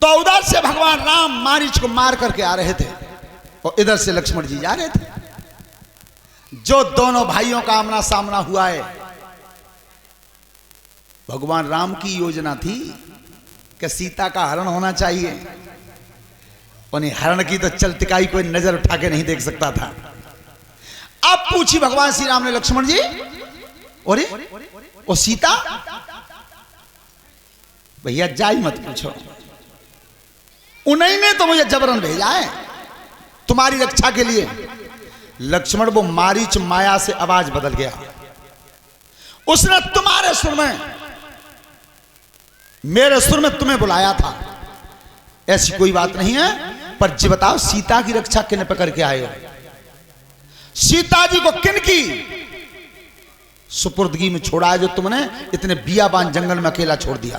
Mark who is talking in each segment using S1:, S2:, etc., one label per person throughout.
S1: तो उधर से भगवान राम मारीच को मार करके आ रहे थे और इधर से लक्ष्मण जी जा रहे थे। जो दोनों भाइयों का आमना सामना हुआ है, भगवान राम की योजना थी कि सीता का हरण होना चाहिए, और हरण की तो चलतिकाई कोई नजर उठा के नहीं देख सकता था। अब पूछी भगवान श्री राम ने लक्ष्मण जी, अरे वो सीता, भैया जाई मत पूछो, उन्हीं ने तो मुझे जबरन भेजा है तुम्हारी रक्षा के लिए। लक्ष्मण, वो मारीच माया से आवाज बदल गया, उसने तुम्हारे सुर में, मेरे सुर में तुम्हें बुलाया था। ऐसी कोई बात नहीं है, पर जी बताओ सीता की रक्षा किन पकड़ के आए हो? सीता जी को किन की सुपुर्दगी में छोड़ा है जो तुमने इतने बियाबान जंगल में अकेला छोड़ दिया?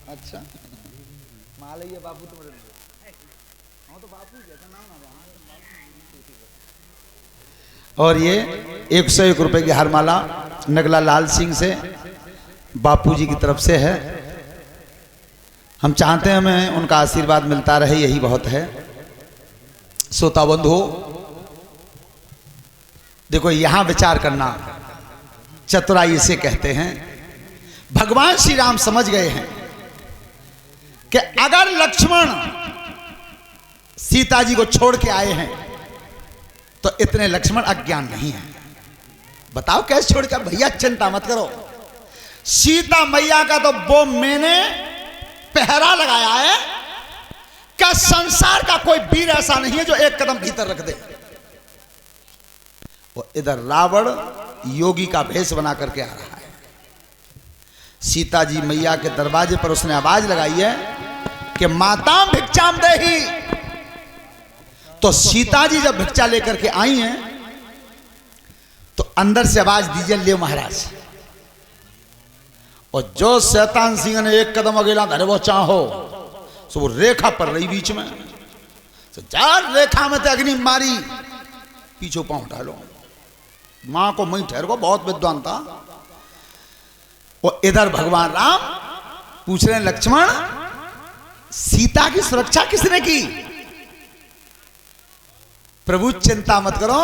S1: अच्छा मालैया बाबू तुम्हारे तो बापू जैसा नाम ना। और ये 101 रुपए की हारमाला नगला लाल सिंह से बापू जी की तरफ से है। हम चाहते हैं हमें उनका आशीर्वाद मिलता रहे, यही बहुत है। श्रोता बंधु, देखो यहां विचार करना चतुराई इसे कहते हैं। भगवान श्री राम समझ गए हैं कि अगर लक्ष्मण सीता जी को छोड़ के आए हैं तो इतने लक्ष्मण अज्ञान नहीं है। बताओ कैसे छोड़ के? भैया चिंता मत करो, सीता मैया का तो वो मैंने पहरा लगाया है क्या संसार का कोई वीर ऐसा नहीं है जो एक कदम भीतर रख दे। वो इधर रावण योगी का भेष बना करके आ रहा है। सीता जी मैया के दरवाजे पर उसने आवाज लगाई है कि माताम भिक्षाम देही। तो सीता जी जब भिक्षा लेकर के आई हैं तो अंदर से आवाज दीजिए, ले महाराज। और जो शैतान सिंह ने एक कदम अकेला धरे वो चाहो तो वो रेखा पर रही बीच में, तो चार रेखा में तो अग्नि मारी, पीछे पांव डालो। मां को मई ठहर को बहुत विद्वान था। और इधर भगवान राम पूछ रहे हैं, लक्ष्मण सीता की सुरक्षा किसने की? प्रभु चिंता मत करो,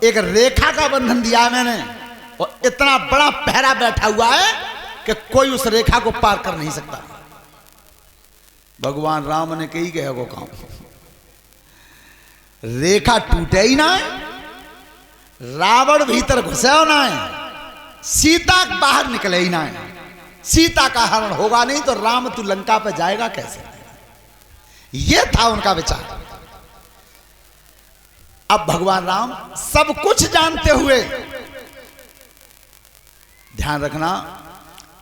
S1: एक रेखा का बंधन दिया मैंने और इतना बड़ा पहरा बैठा हुआ है कि कोई उस रेखा को पार कर नहीं सकता। भगवान राम ने कही गया वो काम, रेखा टूटे ही ना है, रावण भीतर घुसे हो ना है, सीता बाहर निकले ही ना है। सीता का हरण होगा नहीं तो राम तू लंका पे जाएगा कैसे? यह था उनका विचार। अब भगवान राम सब कुछ जानते हुए, ध्यान रखना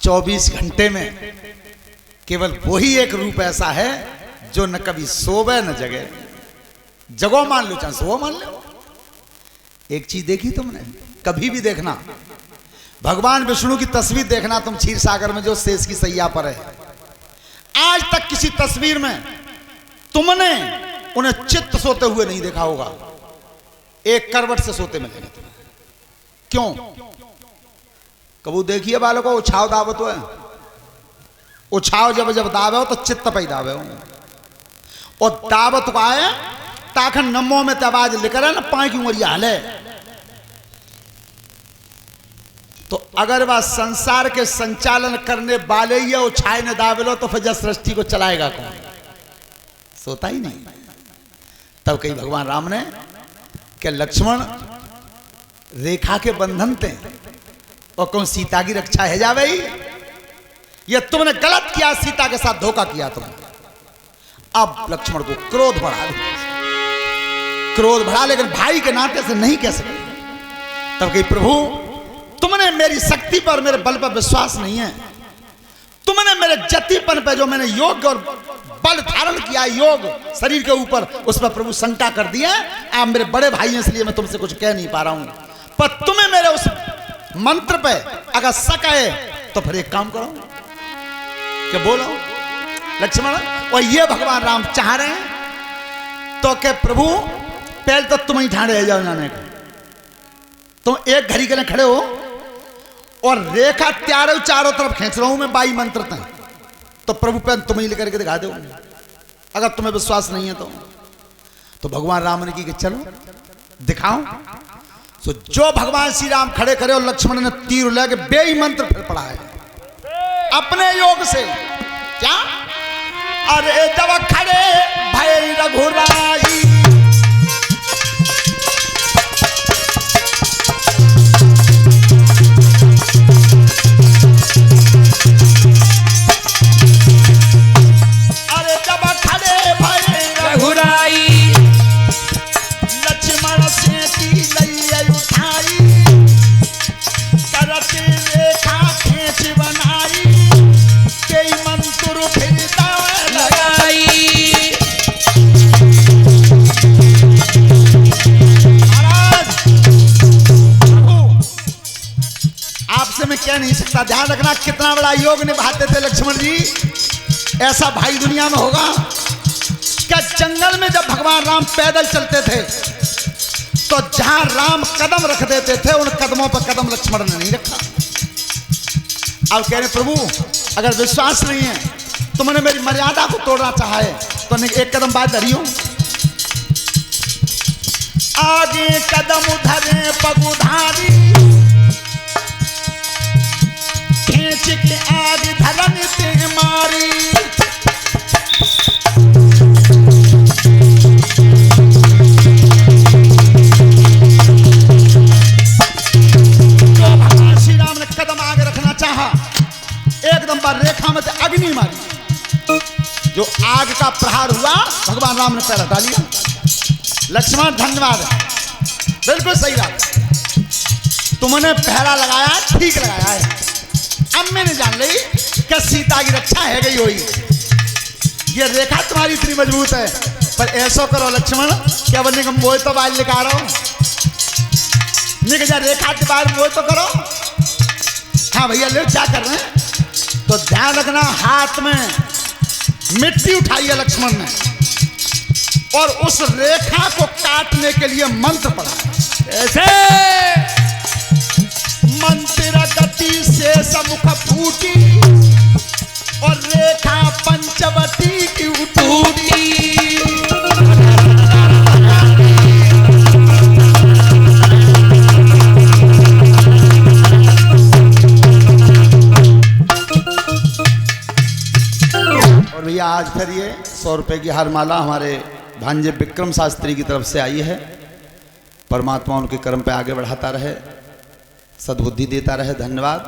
S1: 24 घंटे में केवल वही एक रूप ऐसा है जो न कभी सोवे न जगे। जगो मान लो चाहे सो मान लो। एक चीज देखी तुमने, कभी भी देखना भगवान विष्णु की तस्वीर देखना तुम क्षीर सागर में जो शेष की सैया पर है, आज तक किसी तस्वीर में तुमने उन्हें चित्त सोते हुए नहीं देखा होगा। एक करवट से सोते मिलेंगे तुम्हें। क्यों? कबू देखिए बालों को उछाव दावत है, उछाव जब जब दावे हो तो चित्त पे दावे हो, और दावत को आए ताखन नमो में तबाज लेकर है ना पाए की उमरिया हले। तो अगर वह संसार के संचालन करने वाले ही उछाए न दावे लो तो फिर जब सृष्टि को चलाएगा कौन? सोता ही नहीं। तब कही भगवान राम ने कि लक्ष्मण रेखा के बंधन थे और कौन सीता की रक्षा है जा भाई? ये तुमने गलत किया, सीता के साथ धोखा किया तुमने। अब लक्ष्मण को क्रोध बढ़ा, क्रोध बढ़ा, लेकिन भाई के नाते से नहीं कह सकते। तब कही प्रभु तुमने मेरी शक्ति पर, मेरे बल पर विश्वास नहीं है, तुमने मेरे जतिपन पे जो मैंने योग और बल धारण किया, योग शरीर के ऊपर, उस पर प्रभु शंका कर दिया। आप मेरे बड़े भाई हैं इसलिए मैं तुमसे कुछ कह नहीं पा रहा हूं, पर तुम्हें मेरे उस मंत्र पे अगर शक है तो फिर एक काम करो कि बोलो लक्ष्मण। और ये भगवान राम चाह रहे हैं तो कि प्रभु पहले तो तुम ही ठाणे रह जाओ जाने का, तुम एक घड़ी के लिए खड़े हो और रेखा त्यारो चारों तरफ खींच रहा हूं मैं 22 मंत्र तक, तो प्रभु पे तुम ही करके दिखा दो, अगर तुम्हें विश्वास नहीं है तो भगवान राम ने की कि चलो दिखाओ। तो जो भगवान श्री राम खड़े खड़े और लक्ष्मण ने तीर लेके 22 मंत्र फिर पढ़ा है अपने योग से। क्या? अरे जब खड़े भय रघुराई, अरे जब खड़े भय रघुराई, लक्ष्मण से की लई उठाई, करत रेखा खींच बनाई, कई मंत्र फिर लगाई। महाराज आपसे मैं कह नहीं सकता, ध्यान रखना कितना बड़ा योग निभाते थे लक्ष्मण जी। ऐसा भाई दुनिया में होगा क्या? जंगल में जब भगवान राम पैदल चलते थे तो जहां राम कदम रख देते थे उन कदमों पर कदम लक्ष्मण ने नहीं रखा। अब कह रहे प्रभु अगर विश्वास नहीं है, तुमने मेरी मर्यादा को तोड़ना चाहा है तो एक कदम बाद धरियो। आगे कदम उधरे पगुधारी, खींच के आगे धरन ते मारी, तो भगवान श्री राम ने कदम आगे रखना चाहा, एकदम बार रेखा में से अग्नि मारी, जो आग का प्रहार हुआ भगवान राम ने पैर हटा लिया। लक्ष्मण धन्यवाद, बिल्कुल सही बात, तुमने पहरा लगाया ठीक लगाया है। अब मैंने जान ली कि सीता की रक्षा है गई हुई, ये रेखा तुम्हारी इतनी मजबूत है। पर ऐसा करो लक्ष्मण, क्या बनने का मोह तो बाहर निकाल रहा हूं, निकल जा रेखा के बाहर मोह तो करो। हाँ भैया ले क्या कर रहे हैं? तो ध्यान रखना हाथ में मिट्टी उठाई है लक्ष्मण ने और उस रेखा को काटने के लिए मंत्र पढ़ा। ऐसे मंत्र गति से समुख फूटी और रेखा पंचवटी की उठूटी। और भैया आज फिर ये 100 रुपए की हार माला हमारे भांजे विक्रम शास्त्री की तरफ से आई है। परमात्मा उनके कर्म पे आगे बढ़ाता रहे, सद्बुद्धि देता रहे, धन्यवाद।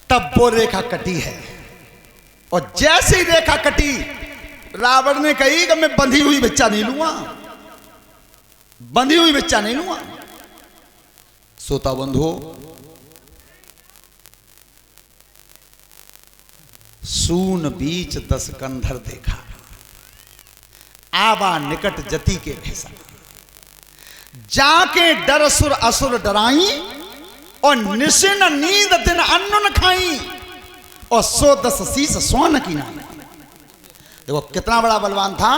S1: तब वो रेखा कटी है और जैसे ही रेखा कटी रावण ने कही कि मैं बंधी हुई बच्चा नहीं लूंगा, बंधी हुई बच्चा नहीं लूंगा। श्रोता बंधुओं, सून बीच 10 कंधर देखा, आवा निकट जति के भेसा, जाके डर असुर असुर डराई और निशिन नींद दिन अन्न न खाई और 110 शीश स्वर्ण की नाई। देखो कितना बड़ा बलवान था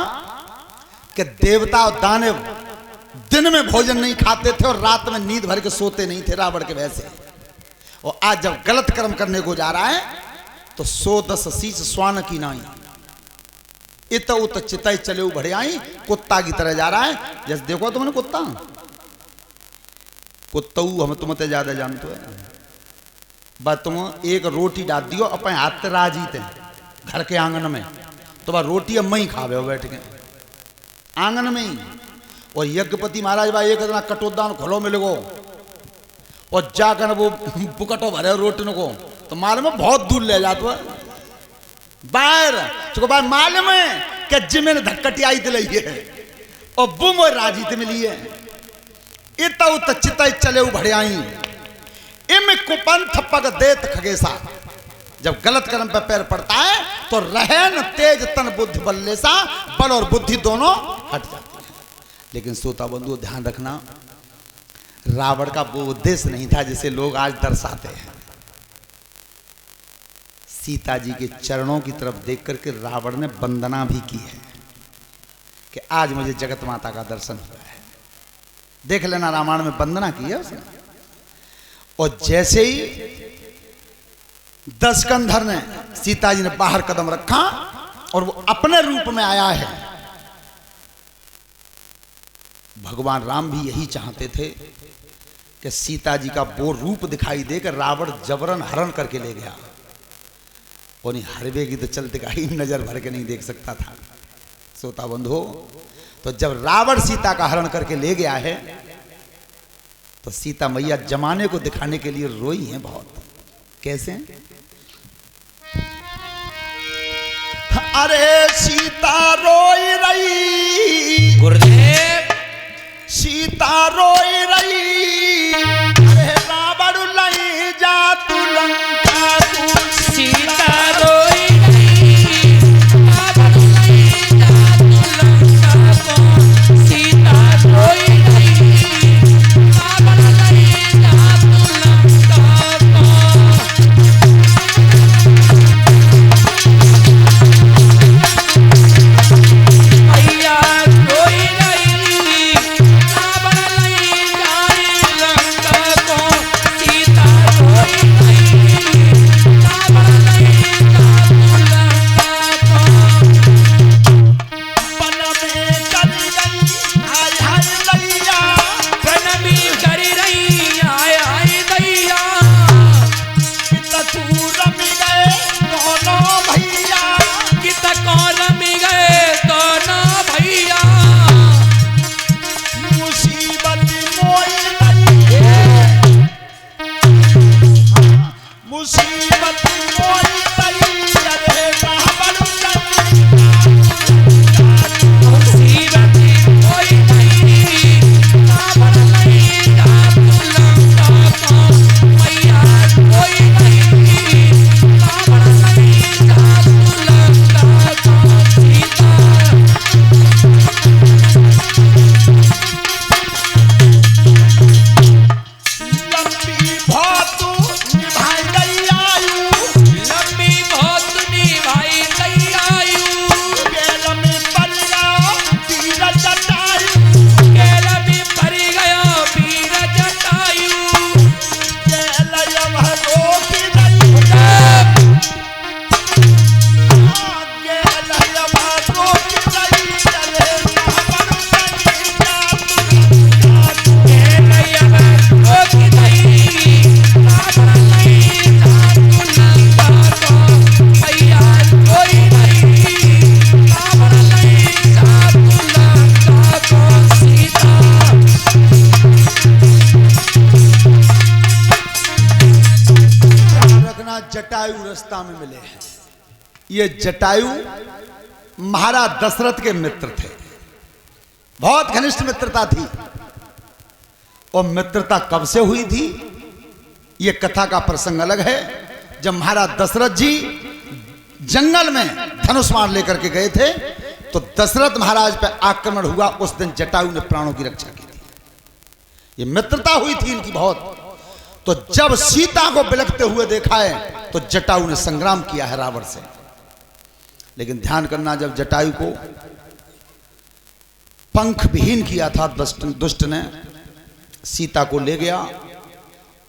S1: कि देवता और दानव दिन में भोजन नहीं खाते थे और रात में नींद भर के सोते नहीं थे रावण के वैसे। और आज जब गलत कर्म करने को जा रहा है तो 110 शीश स्वर्ण की नाई, इत उत चितई चले बढ़े आई, कुत्ता की तरह जा रहा है। जैसे देखो तुमने कुत्ता, कुत्तऊ हम तुमसे ज्यादा जानते हैं। बस तुम एक रोटी डाल दियो अपने हाथ से राजी थे घर के आंगन में, तो बस रोटी अब मई खावे हो बैठ के आंगन में ही। और यज्ञपति महाराज भाई एक इतना कटोदान खोलो मिल गो और जाकर वो बुकटो भरे रोटी को, तो मालूम है बहुत दूर ले जाते है बाहर। चुको बाहर मालूम है कि जिमें धक्कटी आई दिलाई है और बुम और राजी ते मिली है। इतना उत चिता चले उभड़े आई, इम कुपंथ पग देत खगेसा। जब गलत कर्म पर पैर पड़ता है तो रहन तेज तन बुद्धि बल्ले सा, बल और बुद्धि दोनों हट जाती है। लेकिन श्रोता बंधु ध्यान रखना, रावण का वो उद्देश्य नहीं था जिसे लोग आज दर्शाते हैं। सीता जी के चरणों की तरफ देख करके रावण ने वंदना भी की है कि आज मुझे जगत माता का दर्शन हुआ है। देख लेना रामायण में वंदना की है उसने। और जैसे ही दशकंधर ने सीता जी ने बाहर कदम रखा और वो अपने रूप में आया है। भगवान राम भी यही चाहते थे कि सीता जी का वो रूप दिखाई दे कि रावण जबरन हरण करके ले गया। और हरवे की तो चलते का ही नजर भर के नहीं देख सकता था। श्रोता बंधु, तो जब रावण सीता का हरण करके ले गया है तो सीता मैया जमाने को दिखाने के लिए रोई हैं बहुत। कैसे? अरे सीता रोई रही,
S2: गुरुदेव
S1: सीता रोई रही, अरे रावण लई जा तू लंका तू।
S2: सीता रोई रही, रावण लई जा तू लंका को। सीता रोई रही, रावण लई जा तू लंका को। मैया रोई रही, रावण लई जाए लंका को। सीता रोई रही, रावण लई जा तू लंका को।
S1: वन में चली गई हाय हाय लैया,
S2: वन में करी रही आय आय दैया।
S1: तू रमी गए दोनों भैया,
S2: कित कौन में गए दोनों भैया।
S1: मुसीबत मोई लई, मुसीबत मोई लई, अरे रावण लई।
S2: मुसीबत कोई नहीं, रावण लई जा तू लंका को। मैया कोई नहीं, रावण लई जा तू लंका को। सीता
S1: लंबी भातु निभाई गई आयु,
S2: लंबी बहुत निभाई गई आयु।
S1: गेल में पड़ गया तीर जटायु,
S2: केल में पड़ गया वीर जटायु।
S1: गेल यम रोकी नहीं, गेल यम रोकी नहीं, अरे रावण लई जा तू।
S2: केल यम रोकी नहीं, रावण लई जा तू लंका को। मैया कोई नहीं, रावण लई जा तू लंका को। सीता
S1: ध्यान रखना, जटायु रास्ता में मिले हैं। ये जटायु महाराज दशरथ के मित्र थे, बहुत घनिष्ठ मित्रता थी। और मित्रता कब से हुई थी ये कथा का प्रसंग अलग है। जब महाराज दशरथ जी जंगल में धनुष बाण लेकर के गए थे तो दशरथ महाराज पर आक्रमण हुआ, उस दिन जटायु ने प्राणों की रक्षा की थी। ये मित्रता हुई थी इनकी बहुत। तो जब सीता को बिलखते हुए देखा है तो जटायु ने संग्राम किया है रावण से। लेकिन ध्यान करना, जब जटायु को पंख विहीन किया था दुष्ट ने, सीता को ले गया,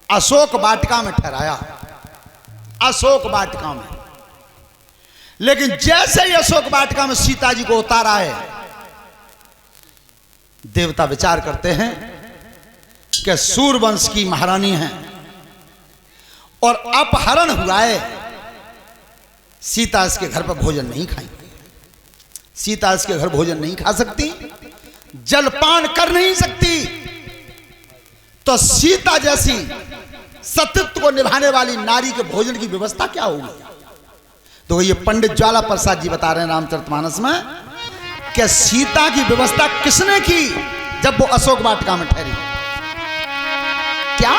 S1: अशोक वाटिका में ठहराया, अशोक वाटिका में। लेकिन जैसे ही अशोक वाटिका में सीता जी को उतारा है, देवता विचार करते हैं कि सूर्यवंश की महारानी है और अपहरण हुआ है, सीता इसके घर पर भोजन नहीं खाएंगे, सीता इसके घर भोजन नहीं खा सकती, जलपान कर नहीं सकती। तो सीता जैसी सतीत्व को निभाने वाली नारी के भोजन की व्यवस्था क्या होगी? तो ये पंडित ज्वाला प्रसाद जी बता रहे हैं रामचरितमानस में कि सीता की व्यवस्था किसने की जब वो अशोक वाटिका में ठहरी। क्या?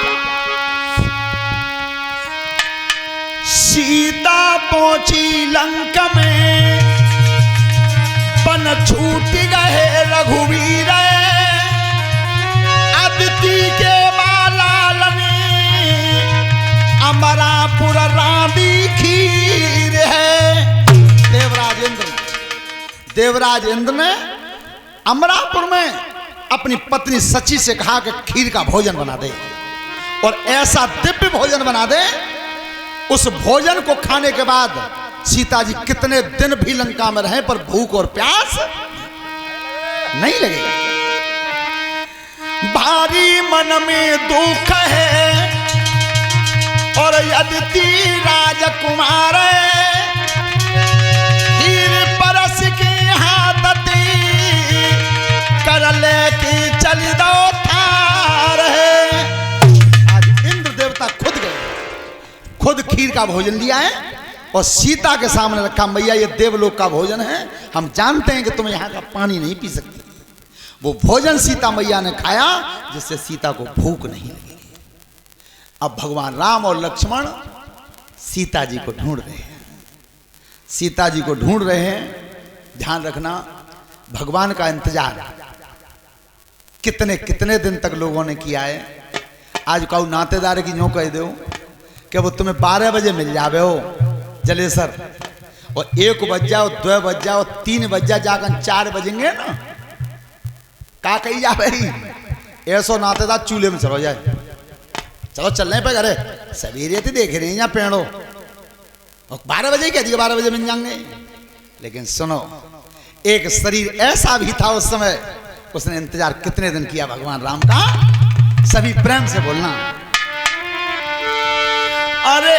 S1: सीता पहुंची लंका में, पन छूट गए रघुवीर, अदिति के बालालनी अमरापुर रानी खीर है। देवराज इंद्र ने अमरापुर में अपनी पत्नी सची से कहा कि खीर का भोजन बना दे। और ऐसा दिव्य भोजन बना दे, उस भोजन को खाने के बाद सीता जी कितने दिन भी लंका में रहे पर भूख और प्यास नहीं लगेगी। भारी मन में दुख है और यदि राजकुमार हीर परस की हाथती कर ले की चल दो थार है। आज इंद्र देवता खुद गए, खुद खीर का भोजन लिया है और सीता के सामने रखा, मैया ये देवलोक का भोजन है, हम जानते हैं कि तुम यहाँ का पानी नहीं पी सकती। वो भोजन सीता मैया ने खाया जिससे सीता को भूख नहीं लगी। अब भगवान राम और लक्ष्मण सीता जी को ढूंढ रहे हैं, सीता जी को ढूंढ रहे हैं। ध्यान रखना, भगवान का इंतजार कितने कितने दिन तक लोगों ने किया है। आज कहूँ नातेदार की यूँ कह दो कि वो तुम्हें 12 बजे मिल जावे हो जलेसर, और 1 बज जाओ, 2 बज जाओ, 3 बज जा, जाकर 4 बजेंगे ना, का कही जा भाई ऐसो नातेदार चूल्हे में चलो जाए, चलो चलने पे घरे सवेरे थी देख रही हैं यहाँ पेड़ो, और 12 बजे कह दिए 12 बजे मिल जाएंगे। लेकिन सुनो, एक शरीर ऐसा भी था उस समय, उसने इंतजार कितने दिन किया भगवान राम का। सभी प्रेम से बोलना, अरे